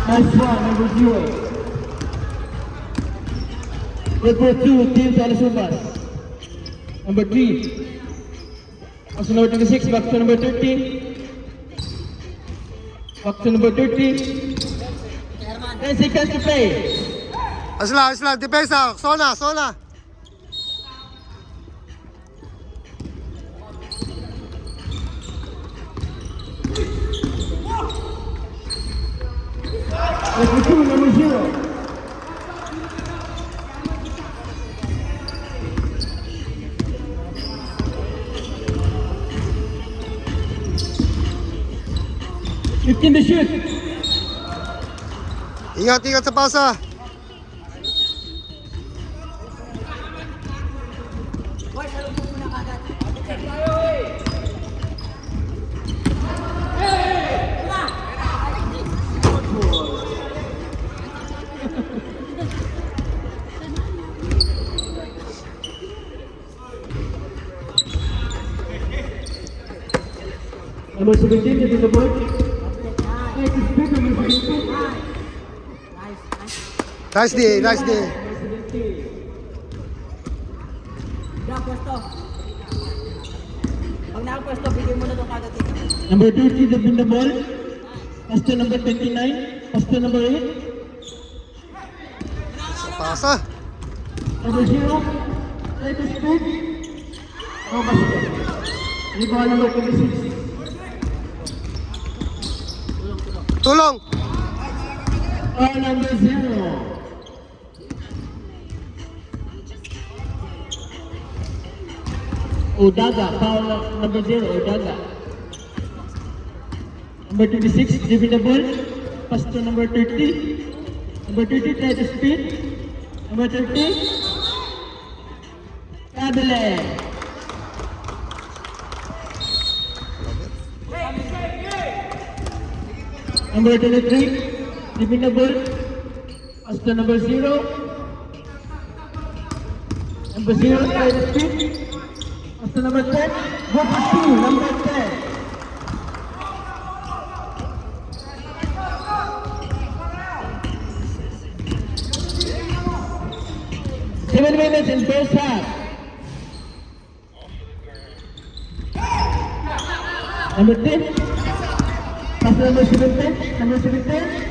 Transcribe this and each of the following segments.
Nice one, number 0. Number 2, Team Talasubas. Number 3. Back to number 26, back to number 30. Back to number 30. 10 seconds to play. Ayos lang. Depensa. Zona. Number 2, number 0. Fifteen to shoot. Ingat sa pasa. Number 17 is in the board. Nice speed, number 17. Nice day. Number 17. Pwesto. Pag nakapwesto, bigyan mo na itong kagad dito. Number 30 is in the ball. Pass to number 29. Pass to number 8. Sa pasa. Number 0. Try to speed. No basket. Rebound number 26. Tulong. Number 0. Odaga, foul number 0, Odaga. Number 26, giving the ball. Pass to number 30. Number 30, try to speed. Number 30. Kabele. Number 23, giving the ball. Pass to number 0. Number 0, try to speed. Pass to number 10. Go for 2, number 10. Seven minutes in first half. Number 10. Pass to number 17. Number 17.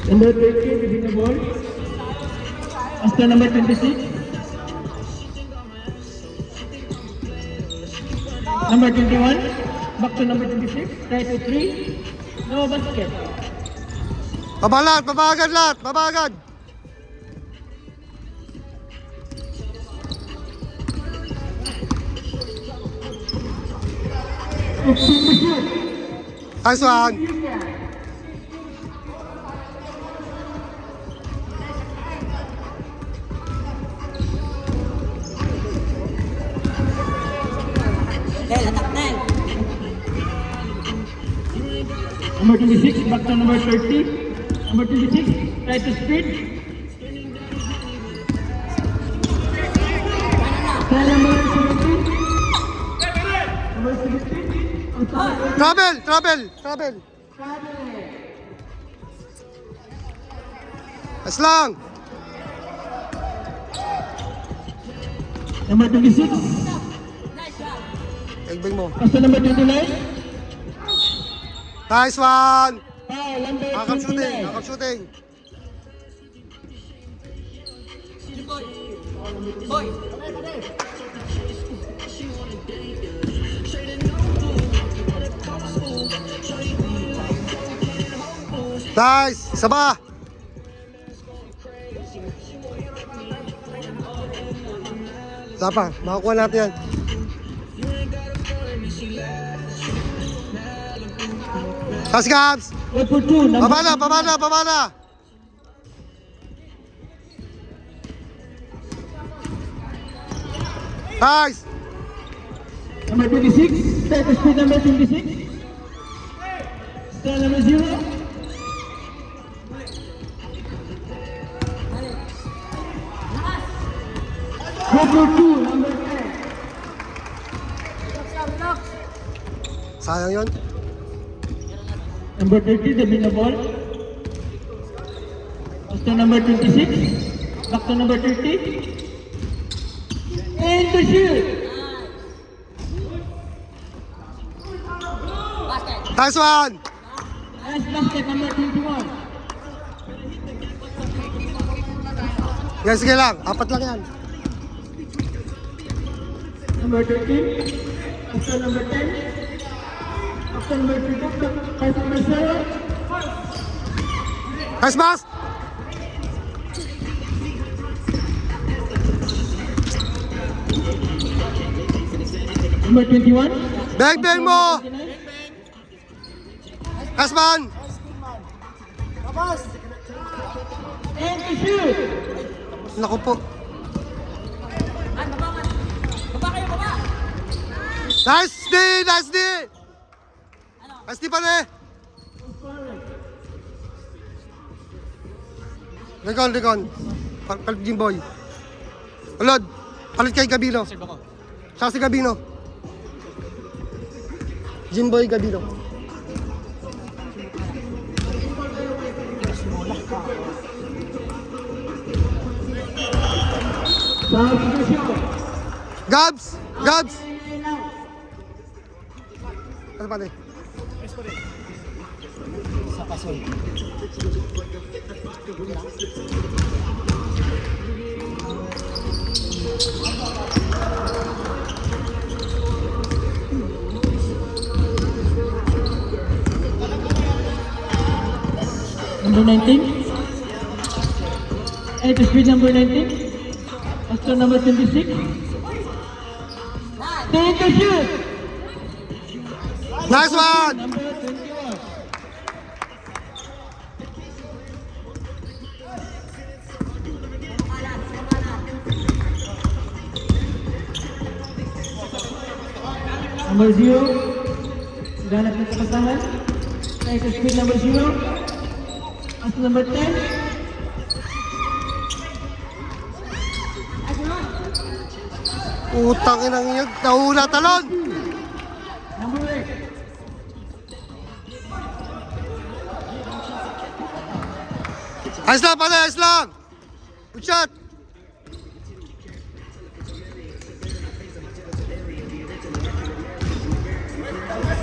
Number 13, giving the ball. Pass to number 26. Number 21. Back to number 26. Try to 3. No basket. Babagad lahat. Nice one. Nel, atak Nel. Number 26, back to number 30. Number 26, try to speed. Try number 17. Number 17. Travel. Ayos lang. Number 26, Egbeng mo. pass to number 29. Nice one. Foul, number Nakakap 29. shooting. Boy. Nice. Isa pa. Isa pa. Makakuha natin yan. Pass Gabs. 1 for 2. Number Baba na. Nice. Number 26, try to speed number 26. Still number 0. Number 2, number 10. Sayang yun. Number 30, the win the ball. Pass to number 26. Back to number 30. And to shoot. Basket. Nice one. Nice basket, number 21. Yan, sige lang. Apat lang yan. Number 13. Pass to number 10. Pass to number 32. Pass to number 7. Nice pass. Number 21. Bang mo. Nice man. And to shoot. Naku po. Baba kayo, baba. Nice D! Nice D! Nice D pa rin. Recon. Palit Jimboy. Ulod. Palit kay Gabino. Siya si Gabino. Jimboy Gabino. Substitution. Gabs! Ano pa rin? Number 19. And to speed number 19. After number 26. And to shoot. Nice one! Number 21. Number 0. Ganap na kapasahan. And to speed number 0. After number 10. Utang inang iyag. Nahula talon! Number 8. Ayos lang pala, ayos lang! Good shot!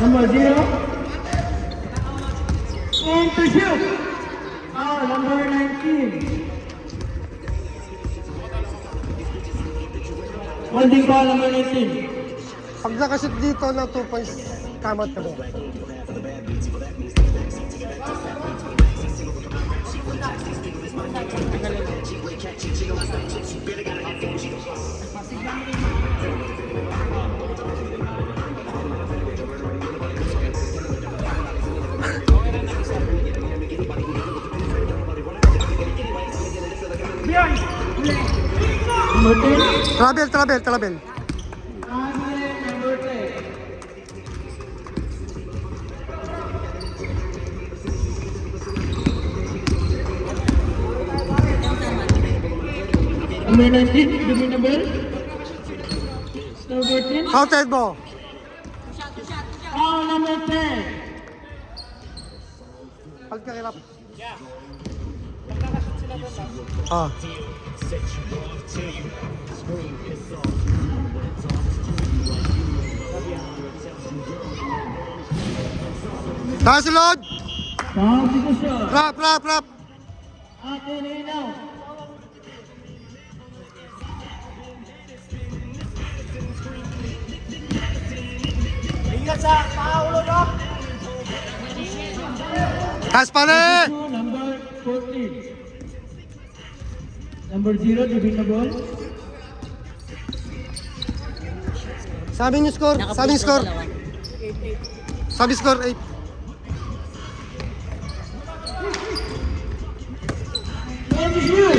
Number 0. And to shoot. Number 19. Holding ball number 19. Pag nakashoot dito ng 2 points, kamot ka mo. Number 10. Travel. Number 10. Number 19, give me number. Number 14. Counted mo. Number 10. Pag kakilap. Ah. Nice load! Substitution. Rap! Atin Inaw. Nice pa rin! Number 14. Number 0, giving the ball. Sabi niyo score. Sabi score 8. And shoot.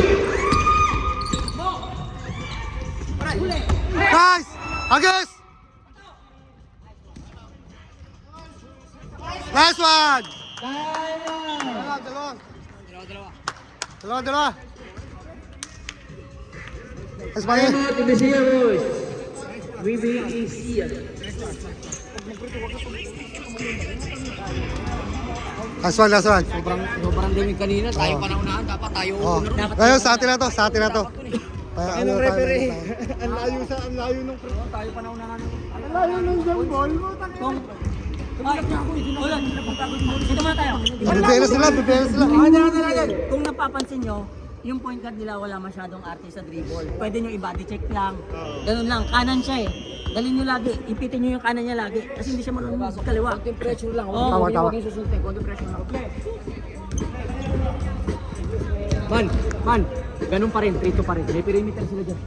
Nice! Agis! Nice one! Kaya. Dalawa. Nice pare. Time out in the zeros. VBEC. Last one, last one. Sobrang daming kanina. Tayo pa naunahan. Dapat tayo Oh. unang dapat. Ngayon, sa atin na to, sa atin na to. Ano referee? Ang layo nung Tayo pa naunahan. ang layo nung jump ball mo. Kung... Ay, ulan. Dito muna tayo. Bibilis sila, bibilis sila. Kung napapansin nyo, yung point guard nila wala masyadong arte sa dribble. Pwede nyo i-body check lang. Ganun lang. Kanan siya eh. Dalhin nyo lagi. Ipitin nyo yung kanan niya lagi. Kasi hindi siya marunong kaliwa. Konting pressure lang. Tawa, tawa. Huwag yung susuntin. Konting pressure lang. Man. Ganun pa rin. Trito pa rin. May perimeter sila dyan.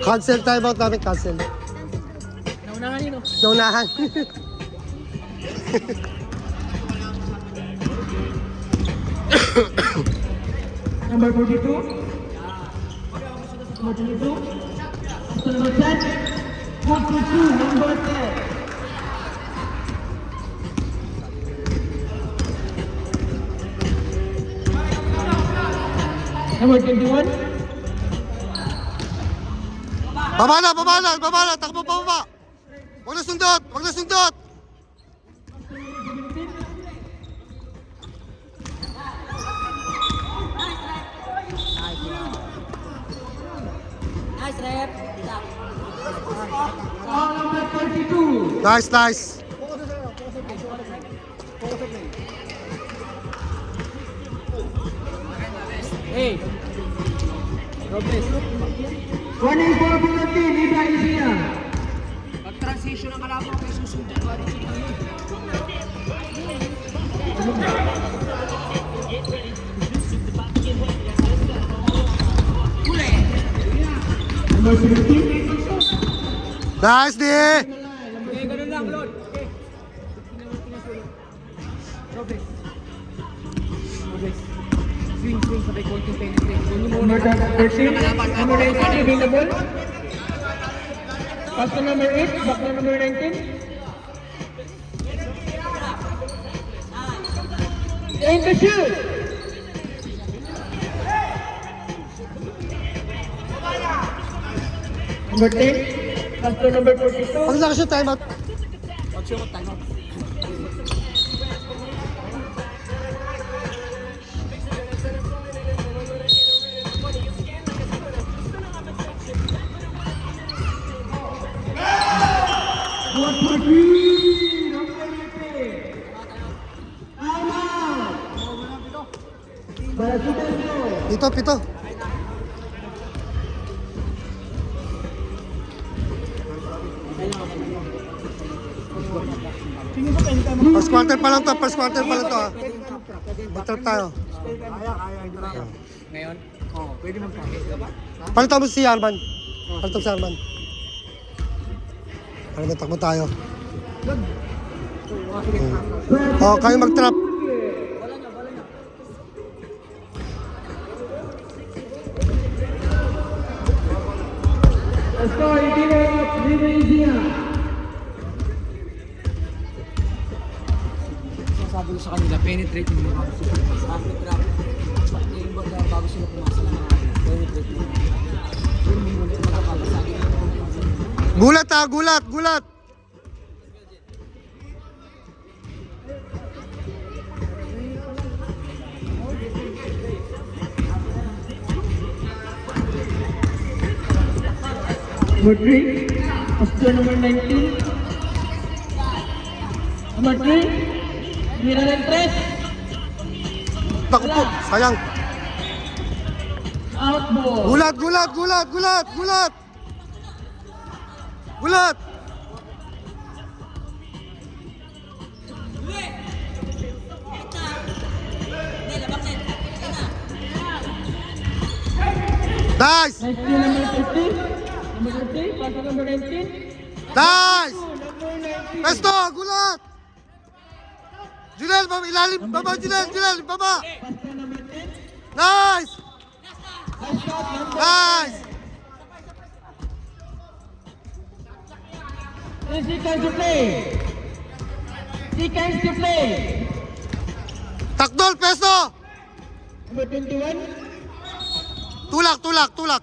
Cancel timeout namin, cancel. Naunahan yun oh. Naunahan. Number 42. Number 22. After number 10. 42, number 10. Number 21. Baba na, takbo pababa. Huwag na sundot, huwag na sundot. Nice rep. Foul number 32. Nice, nice. Hey. Robles. 1-4 penalty, Viva Ecija. Pag-transition ang kalaban kay susunod. Number 17. Nice, di. Okay, ganun lang, Lord. Okay. Robles. Swing, sabay konting penetrate. Number 13. Number 19, available. Pass to number 8, back to number 19. Aim to shoot. Number 10, pass to number 42. Pag nakashoot, timeout. Pag-shoot, time out. Pito. First quarter pa lang to ha. Batrap tayo. Ngayon? Oo, pwede mag-practice. Palitan mo si Arman. Palitan si Arman. Para matakbo tayo. Oh, kayo mag-trap. Let's go, Viva Ecija. Sabi ko sa kanila, penetrate mo yung bago sila. Rapid trap. Yung bago sila pumasa na penetrate mo. Yung muna magkakabasagin mo. Gulat ha, gulat. Number 3, pass to number 19. Number 3, Mira del 3. Naku po, sayang. Out ball. Gulat. Nice! Nice to number 30. Number 30, pass to number 19. Nice! Number 19. Pesto, gulat! Junel, ilalim, baba, Junel, baba! Pass to number 10. Nice! Nice shot, number Nice! 10 seconds to play. Seconds to play. Takdol, peso! Number 21. Tulak, tulak, tulak.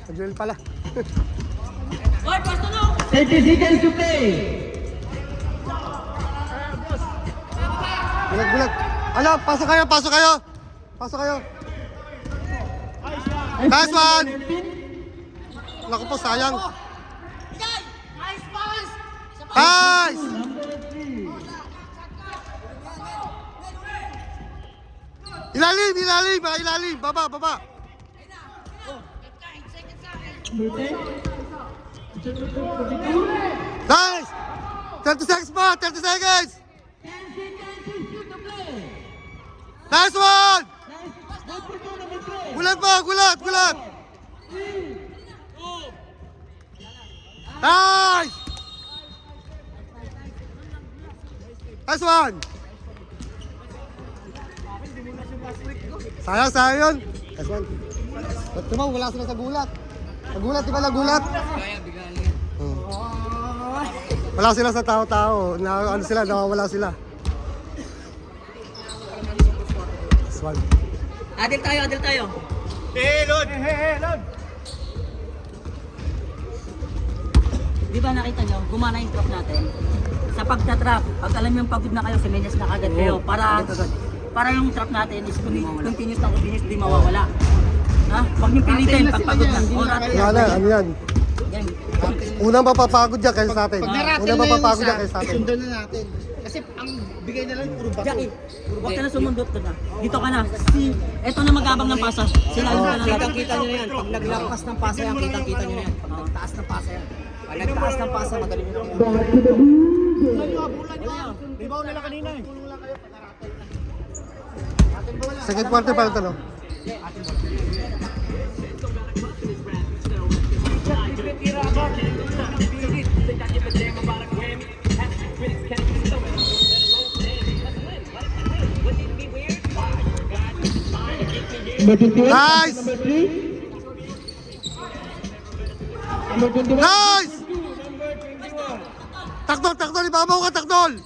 Nag-drill pala. Oy, pasto no! 30 seconds to play. Bulag, bulag. Ala, pasok kayo, pasok kayo. Pasok kayo. Nice one! Naku po, sayang. Nice! Ilalim, ilalim, ilalim. Baba, baba. Number 10. Nice! 30 seconds pa, 30 seconds. 10 seconds to play. Nice one! Number 2, number 3. Gulat pa, gulat, gulat. Nice! Nice one! Sayang, sayang yun. Nice one. Ba't naman, wala sila sa gulat. Nagulat, di ba nagulat? Hmm. Wala sila sa tao-tao. Ano sila, nawawala sila. Nice one. Adil tayo, adil tayo. Lord! Di ba nakita nyo, gumana yung trap natin? Sa pagtatrap, pag alam nyo yung pagod na kayo, simenyas na kagad kayo. Para yung trap natin is continuous na continuous, di mawawala. Ha? Huwag nyo pilitin pag pagod na. Wala, ano yan? Yan. Unang mapapagod dyan kaysa sa atin. Unang mapapagod dyan kaysa sa atin. Sundan na natin. Kasi ang bigay na lang puro bato. Jackie, huwag ka na sumundot doon na. Dito ka na. Eto na magabang ng pasa. Sila yung ka na lang. Kita nyo na yan. Pag naglagpas ng pasa yan, kitang-kita nyo na yan. Pag nagtaas ng pasa yan. Pag nagtaas ng pasa, magaling nyo na yan. Ibaw nila kanina eh. Second quarter pa ito, no? Number 21. Nice! Number 3. Number 21. Nice! Number 21. Takdol, takdol, ibabaw ka, takdol!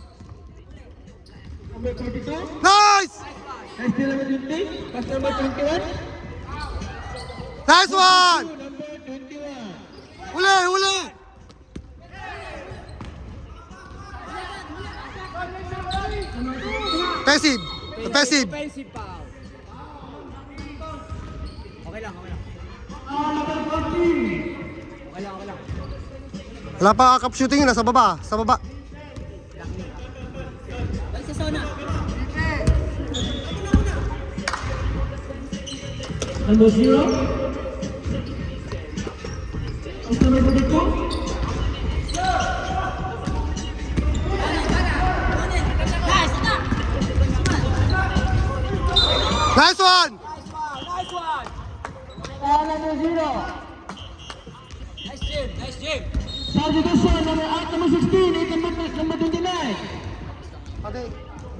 Number 42. Nice! And still number 20. Pass number 21. Nice one! Number 21. Huli, huli! Passive! Passive! Offensive foul. Okay lang, okay lang. Okay lang, okay lang. Wala pa cup shooting, nasa baba, sa baba. Balik sa zona. Number 0. Pass number 42. Nice one! Number 0. Nice Jim, nice Jim. Substitution number 8, number 16, 8 number 29. Ate,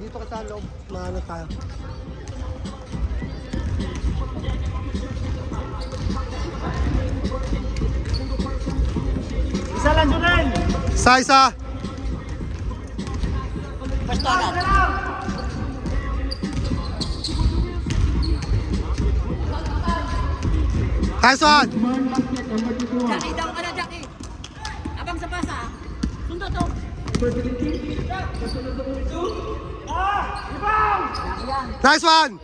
dito ka sa loob, maano tayo. Isa lang Junel! Isa, isa. Pastoran. Nice one! Jackie, down ka na, Jackie. Abang sa pasa. Sundot to. Nice one!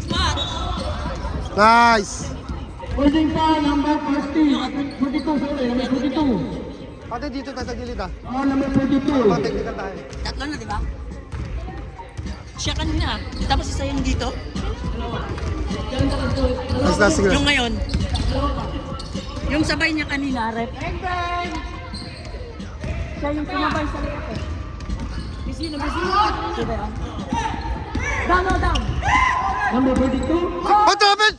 Spot. Nice! Holding pa, number 40. 42, sorry, number 42. Ate, dito tayo sa gilid ah. Oh, number 42. Mga technical tayo. Tatlo na, di ba? Siya kanina. Tapos isa yung dito. Nice na, sige. Yung ngayon. Yung sabay niya kanina, rep. Siya yung sumabay sa rep eh. Busy na, busy na. Diba yan? Down, no, down. Number 42. What happened?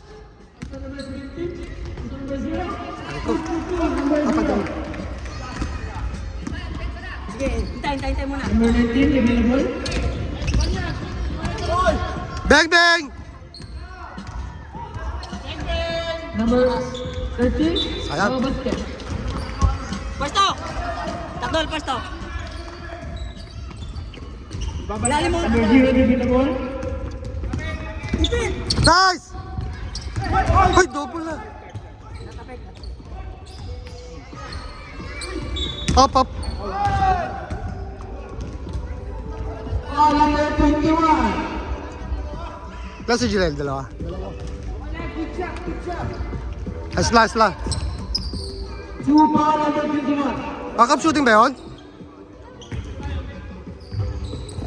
Sige, hintay muna. Number 19, available. Bang, bang! Number 30. Sayang. Basket. Pwesto! Takdol, pwesto! Lalim mo! Number 0, David Labol. Ipin! Nice! Ay, double na. Up, up. Foul number 21. Last si Jirel, dalawa. Nice lang, nice lang. 2 foul number 21. Backup shooting ba yun?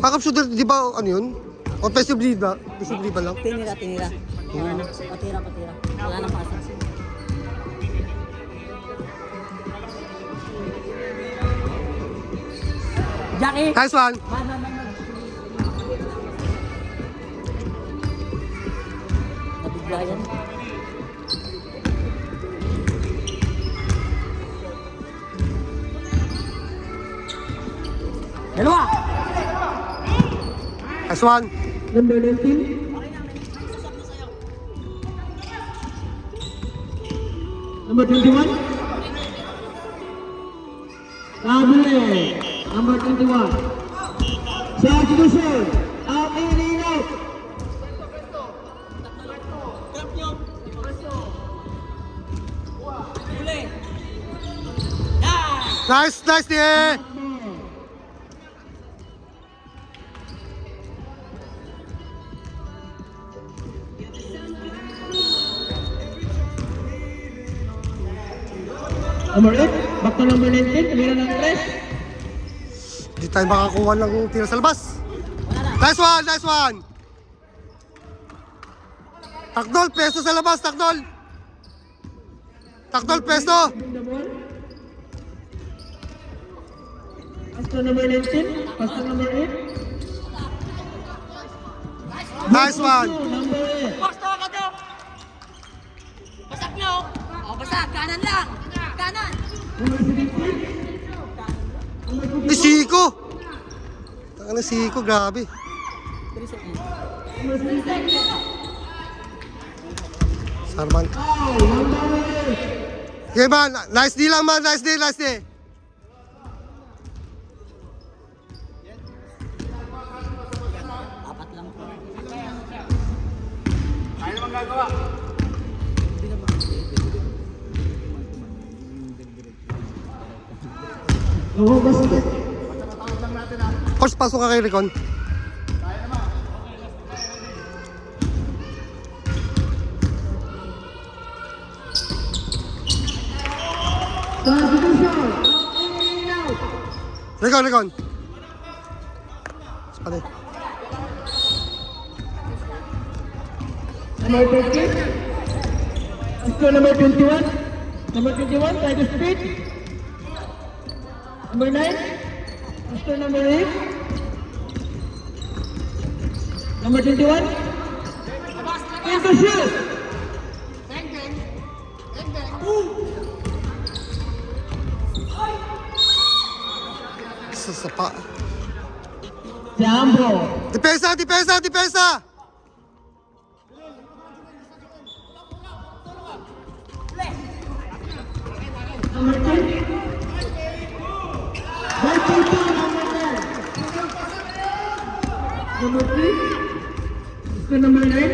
Backup shooter, di ba ano yun? Offensive lead ba? Offensive lead ba lang? Tinira. Patira. Wala nang pasa. Jackie! Nice one. Nabigla yan. Dalawa! Nice one. Number 19. Number 21. Kabule. Number 21. Substitution. Out in out. Huli! Nice, nice dear. Number 8. Back to number 19. Tumira ng 3. Di tayo makakuha ng tira sa labas. Nice one, nice one. Takdol, pesto sa labas, takdol. Takdol, pesto. Pass to number 19. Pass to number 8. Nice one. Number 8. Pwesto ka to! Basak nyo! O, basak! Kanan lang! Kanan! Number 17. Di Siko. Taka na Siko, grabe. 3 seconds. Number 16. Sarman. Foul. Number 8. Okay man, nice D lang man, nice D, nice D. Apat lang po. Oh, basket. Coach, pasok ka kay Recon. Substitution. Recon, Recon. Spade. Number 13. Pass to number 21. Number 21. Try to speed. Number 9. Pass to number 8. Number 21. Into shoot. Sa sapa. Jambo. Depensa, depensa, depensa. Number 10. Right to number 10. Number 3. Pass to number 9.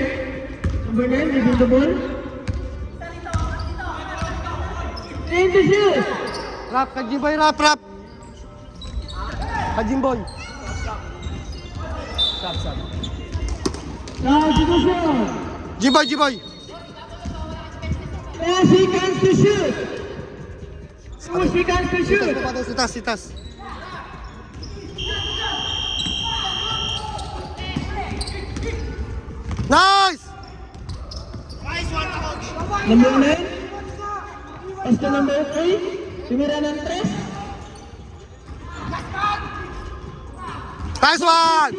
Number 9. Leaving the ball. Into shoot. Rap, Kajimboy, rap, rap. Kajimboy. Substitution. Jimboy, Jimboy. 10 seconds to shoot. 2 seconds to shoot. Sitas, sitas. Nice! Number 9. Pass to number 3. Tumira ng 3. Nice one!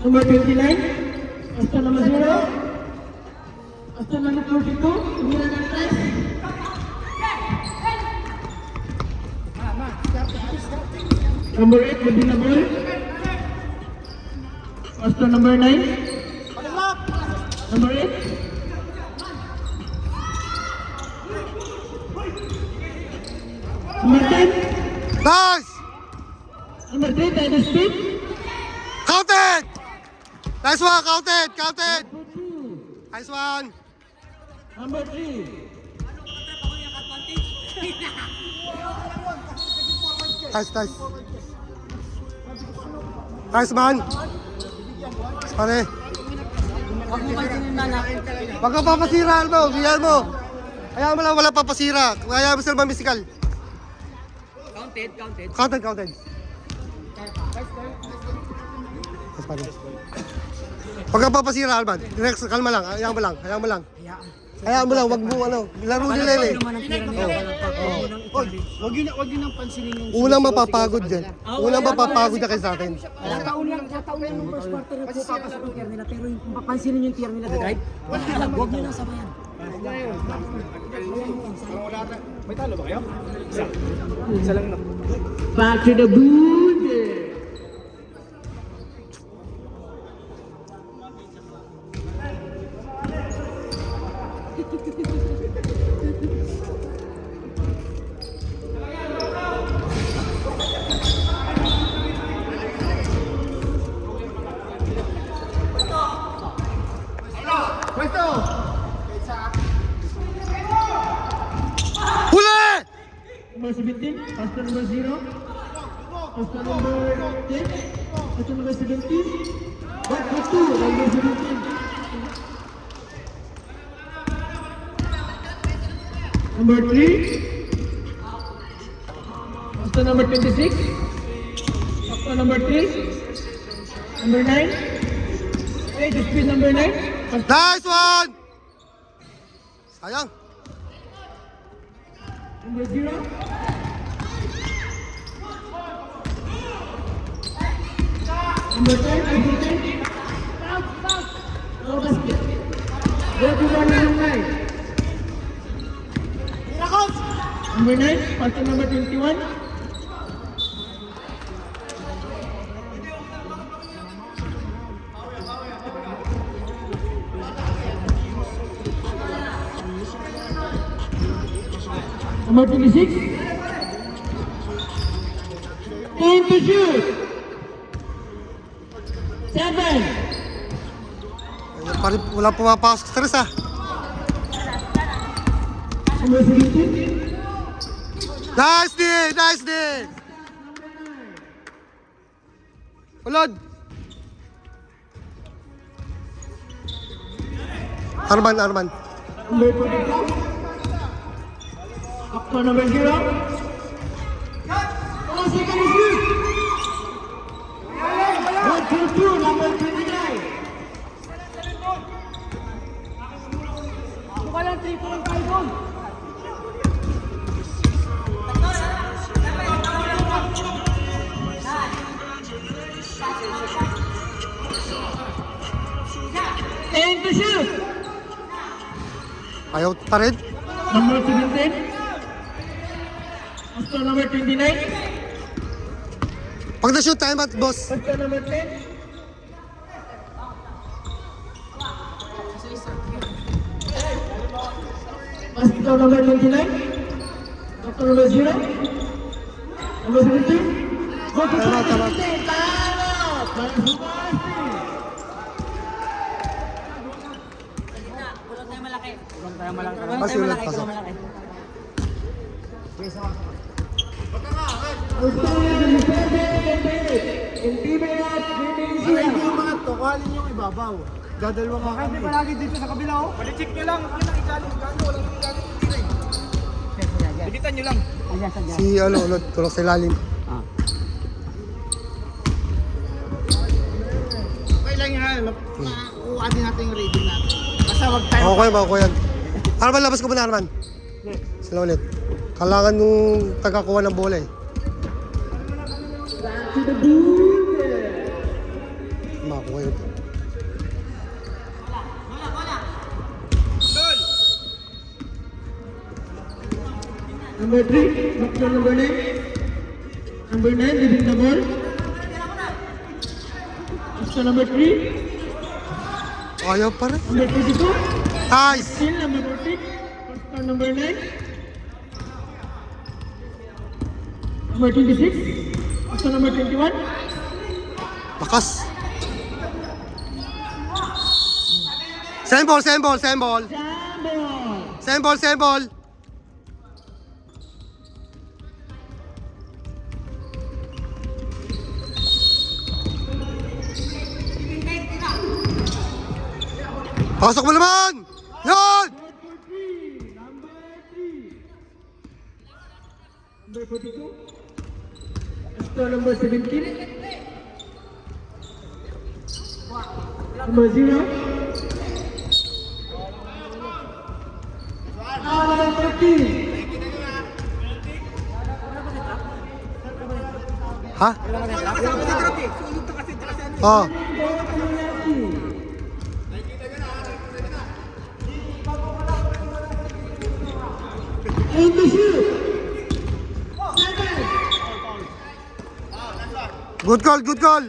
Number 29. Pass to number 0. Pass to number 42. Tumira ng 3. Number 8, within the ball. Pass to number 9. Number 8. Number 10. Nice! Number 3, Titus Speed. Counted! Nice one, counted, counted! Nice one! Number 3. Nice, nice. Nice man! Pare, Huwag mo pansinin na wag kang papasira, Almo, bigyan mo. Kaya mo lang wala papasira. Kaya mo sila mamisikal. Counted. Counted, counted. Nice pare. Wag kang papasira, Alman. Next, kalma lang, hayaan mo lang, hayaan mo lang. Hayaan mo lang, wag mo ano, laro nila eh. naman ang tira nila. Wag yun ang pansinin yung Unang mapapagod dyan. Unang mapapagod na kayo sa atin. Tataon lang yung first quarter na papasok yung tier nila, pero yung papansinin yung tier nila, the drive, huwag nyo nang sabayan. May talo ba kayo? Isa lang na. Back to the booth. Huli! Number 17. Pass to number 0. Pass to number 10. Pass to number 17. Back to 2. Number 17. Number 3. Pass to number 26. Pass to number 3. Number 9. Hey, the speed number 9. Pass Nice one! Sayang. number 0. Number 10. Number 10. No basket. Go to number 9. Number 9. Pass to number 21. Number 26. Team to shoot. 7. Pare, wala pumapasok sa stress ah. Number 17. Nice D! Nice D! Ulod! Arman, Arman. Number 22. Up to number 0. Oh, second is good. 1-2, number 29. Walang 3.5 goal. And to shoot. Ayaw pa rin. Number 17. After number 29. Pag na-shoot time at boss. After number 10. After number 29. After number 0. Number 17. Go to Tama, tama. 17. Tama! Para sumasi. Kulot tayo malaki. Mas ulit, pasok. Yung mga to, kuhalin yung ibabaw. Dadalwa nga kami. Kasi palagi dito sa kabila oh. Pali-check nyo lang. Huwag nyo nakikalo. Walang galing dito eh. Libitan nyo lang. Si ano, Ulod, tulog sa ilalim. Okay lang yan. Makuha din natin yung rating natin. Basta wag tayo. Okay ba ako yan? Arman, labas ko muna, Arman. Sila ulit. Kailangan nung tagakuha ng bola eh. Makuha yun. Number 3, after number 9. Number 9, leading the ball. Option number 3. Ayaw pa rin. Number 22. Nice! Still number 14. Option number 9. Number 26. Option number 21. Lakas. Same ball, same ball, same ball. Jumbo. Same ball, same ball. Pasok mo naman! Yan! Number 42. Option number 17. Number 0. Number 13. Ha? Oh. In the shoot. Good call, good call.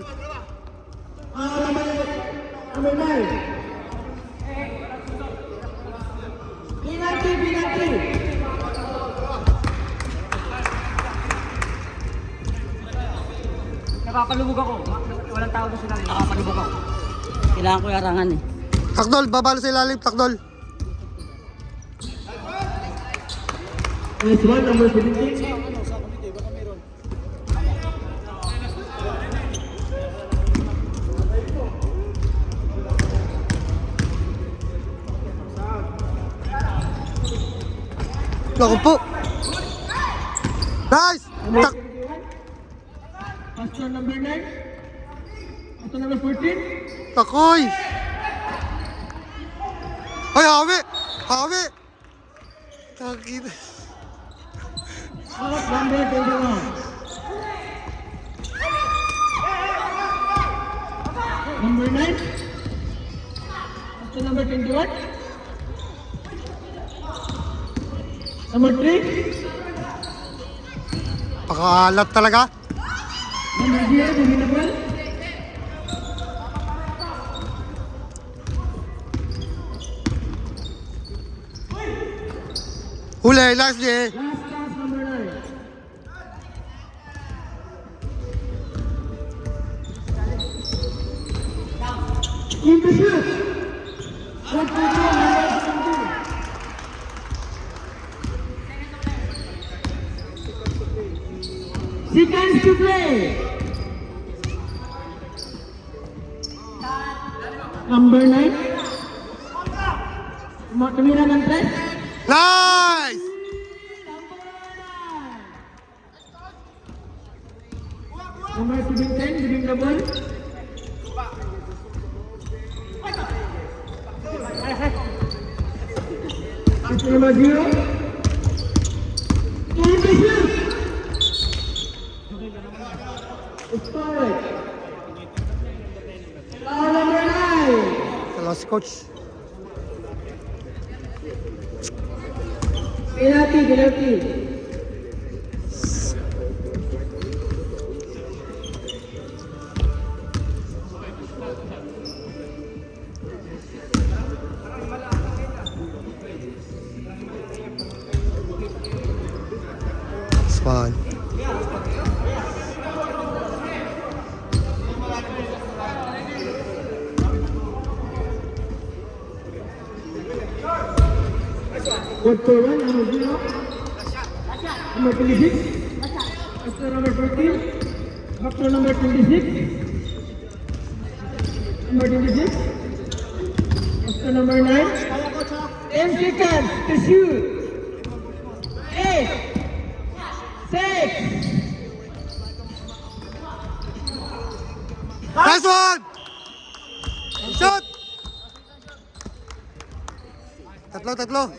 Number 9. Penalty. Napapalubog ako. Walang tao doon sila. Napapalubog ako. Kailangan ko yarangan eh. Takdol, babalo sa ilalim, takdol. Nice one, number 17. Naku po. Nice! Tak Option number 9. Option number 14. takoy! Ay, hawi! Hawi! Takit. Out number 21. Number 9. Option number 21. Number 3. Pakaalat talaga. Number 0, Dominable. Huli, last day. Last pass, number 9. In the shoot. What for goal, number 17. Seconds to play. Number 9. Tumira ng 3. Nice! Number 17, giving the ball. Option number 0. In the shoot. Score. Foul number 9. Hello si coach. Penalty. It's fun. What for 1, number 0. Number 26. Option number 14. Option number 26. Number 26. Option number 9. 10 seconds to shoot. 8. 6. Nice one! Shot! Tatlo.